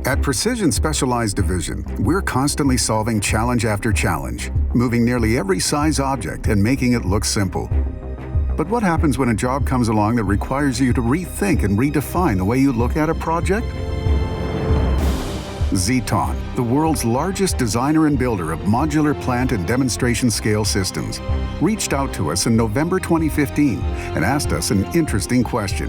At Precision Specialized Division, we're constantly solving challenge after challenge, moving nearly every size object and making it look simple. But what happens when a job comes along that requires you to rethink and redefine the way you look at a project? Zeton, the world's largest designer and builder of modular plant and demonstration scale systems, reached out to us in November 2015 and asked us an interesting question.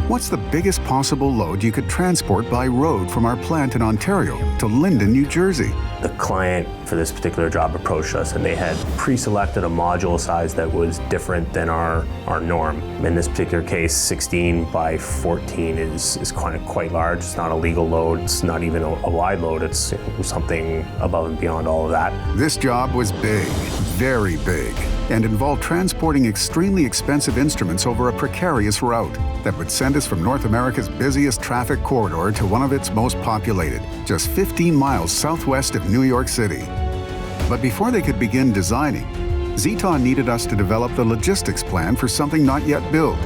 What's the biggest possible load you could transport by road from our plant in Ontario to Linden, New Jersey? The client for this particular job approached us and they had pre-selected a module size that was different than our norm. In this particular case, 16 by 14 is quite large. It's not a legal load. It's not even a wide load. It's something above and beyond all of that. This job was big, very big, and involved transporting extremely expensive instruments over a precarious route that would send us from North America's busiest traffic corridor to one of its most populated, just 15 miles southwest of New York City. But before they could begin designing, Zeton needed us to develop the logistics plan for something not yet built.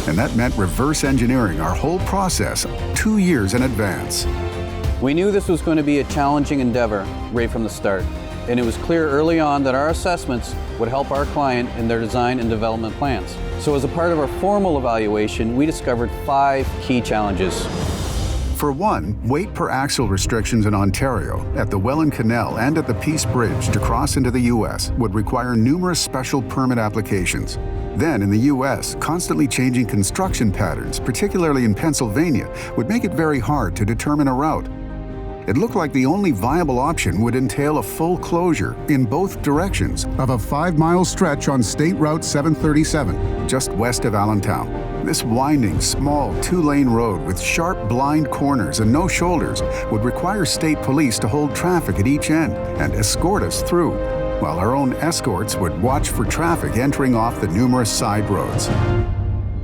And that meant reverse engineering our whole process 2 years in advance. We knew this was going to be a challenging endeavor right from the start. And it was clear early on that our assessments would help our client in their design and development plans. So as a part of our formal evaluation, we discovered 5 key challenges. For one, weight per axle restrictions in Ontario, at the Welland Canal and at the Peace Bridge to cross into the U.S. would require numerous special permit applications. Then in the U.S., constantly changing construction patterns, particularly in Pennsylvania, would make it very hard to determine a route. It looked like the only viable option would entail a full closure in both directions of a 5-mile stretch on State Route 737, just west of Allentown. This winding, small 2-lane road with sharp blind corners and no shoulders would require state police to hold traffic at each end and escort us through, while our own escorts would watch for traffic entering off the numerous side roads.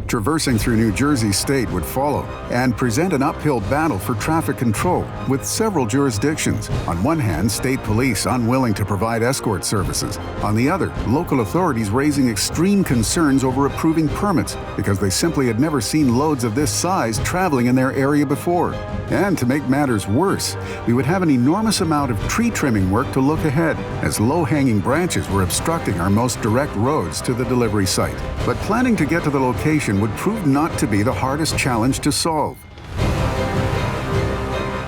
Traversing through New Jersey State would follow and present an uphill battle for traffic control with several jurisdictions. On one hand, state police unwilling to provide escort services. On the other, local authorities raising extreme concerns over approving permits because they simply had never seen loads of this size traveling in their area before. And to make matters worse, we would have an enormous amount of tree trimming work to look ahead, as low-hanging branches were obstructing our most direct roads to the delivery site. But planning to get to the location would prove not to be the hardest challenge to solve.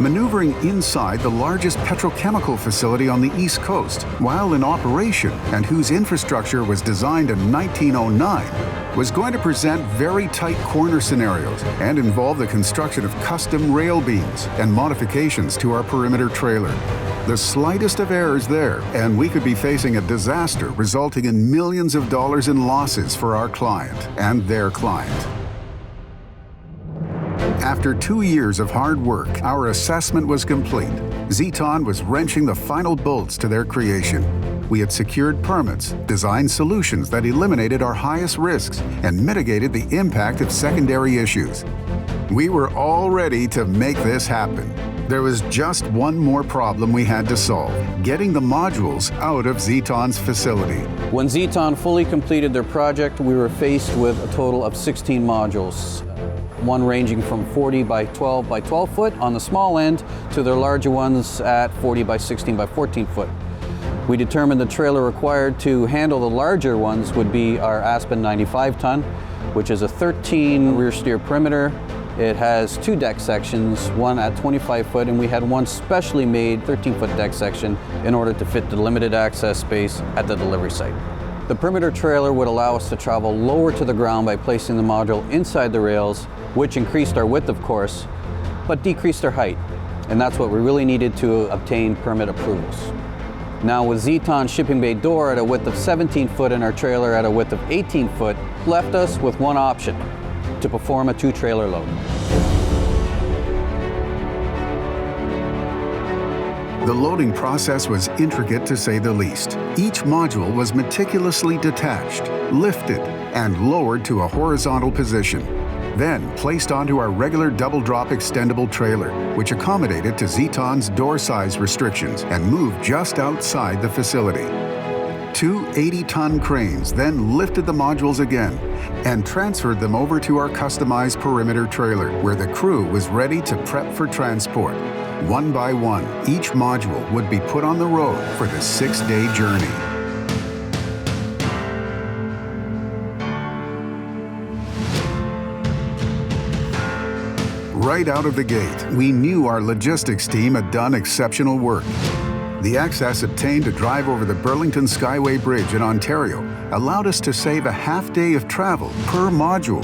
Maneuvering inside the largest petrochemical facility on the East Coast, while in operation and whose infrastructure was designed in 1909, was going to present very tight corner scenarios and involve the construction of custom rail beams and modifications to our perimeter trailer. The slightest of errors there, and we could be facing a disaster resulting in millions of dollars in losses for our client and their client. After 2 years of hard work, our assessment was complete. Zeton was wrenching the final bolts to their creation. We had secured permits, designed solutions that eliminated our highest risks, and mitigated the impact of secondary issues. We were all ready to make this happen. There was just one more problem we had to solve: getting the modules out of Zeton's facility. When Zeton fully completed their project, we were faced with a total of 16 modules. One ranging from 40 by 12 by 12 foot on the small end to their larger ones at 40 by 16 by 14 foot. We determined the trailer required to handle the larger ones would be our Aspen 95 ton, which is a 13 rear steer perimeter. It has 2 deck sections, one at 25 foot, and we had one specially made 13-foot deck section in order to fit the limited access space at the delivery site. The perimeter trailer would allow us to travel lower to the ground by placing the module inside the rails, which increased our width, of course, but decreased our height. And that's what we really needed to obtain permit approvals. Now with Zeton's shipping bay door at a width of 17 foot and our trailer at a width of 18 foot, left us with one option: to perform a 2-trailer load. The loading process was intricate to say the least. Each module was meticulously detached, lifted, and lowered to a horizontal position, then placed onto our regular double-drop extendable trailer, which accommodated to Zeton's door size restrictions and moved just outside the facility. Two 80-ton cranes then lifted the modules again and transferred them over to our customized perimeter trailer, where the crew was ready to prep for transport. One by one, each module would be put on the road for the 6-day journey. Right out of the gate, we knew our logistics team had done exceptional work. The access obtained to drive over the Burlington Skyway Bridge in Ontario allowed us to save a half-day of travel per module.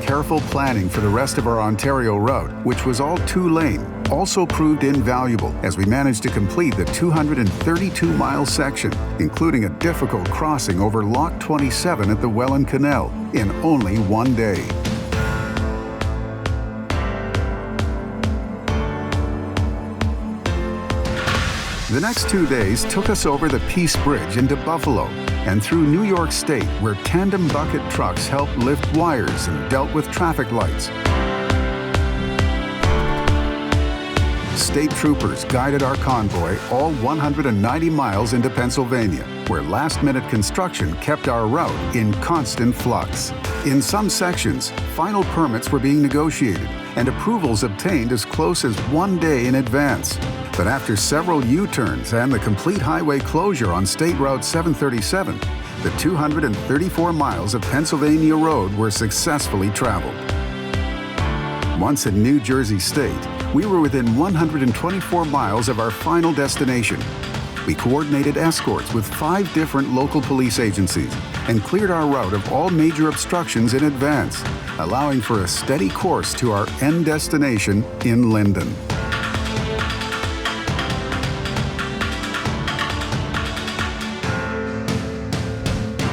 Careful planning for the rest of our Ontario route, which was all two-lane, also proved invaluable as we managed to complete the 232-mile section, including a difficult crossing over Lock 27 at the Welland Canal, in only one day. The next 2 days took us over the Peace Bridge into Buffalo and through New York State, where tandem bucket trucks helped lift wires and dealt with traffic lights. State troopers guided our convoy all 190 miles into Pennsylvania, where last-minute construction kept our route in constant flux. In some sections, final permits were being negotiated and approvals obtained as close as 1 day in advance. But after several U-turns and the complete highway closure on State Route 737, the 234 miles of Pennsylvania road were successfully traveled. Once in New Jersey State, we were within 124 miles of our final destination. We coordinated escorts with 5 different local police agencies and cleared our route of all major obstructions in advance, allowing for a steady course to our end destination in Linden.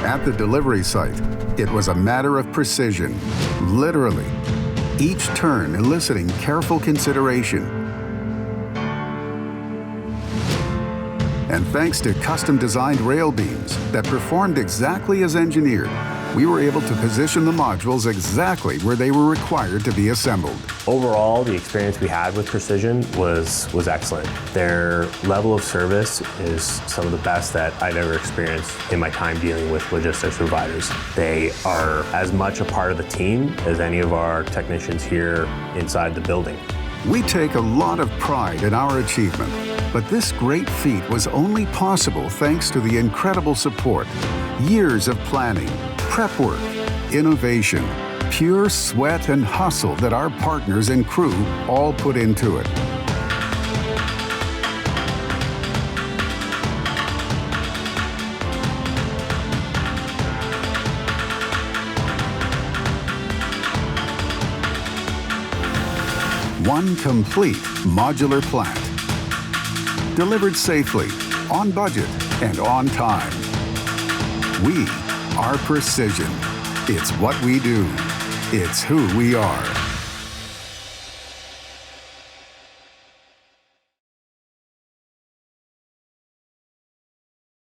At the delivery site, it was a matter of precision, literally, each turn eliciting careful consideration. And thanks to custom-designed rail beams that performed exactly as engineered, we were able to position the modules exactly where they were required to be assembled. Overall, the experience we had with Precision was excellent. Their level of service is some of the best that I've ever experienced in my time dealing with logistics providers. They are as much a part of the team as any of our technicians here inside the building. We take a lot of pride in our achievement, but this great feat was only possible thanks to the incredible support, years of planning, prep work, innovation, pure sweat and hustle that our partners and crew all put into it. One complete modular plant. Delivered safely, on budget, and on time. We are Precision. It's what we do. It's who we are.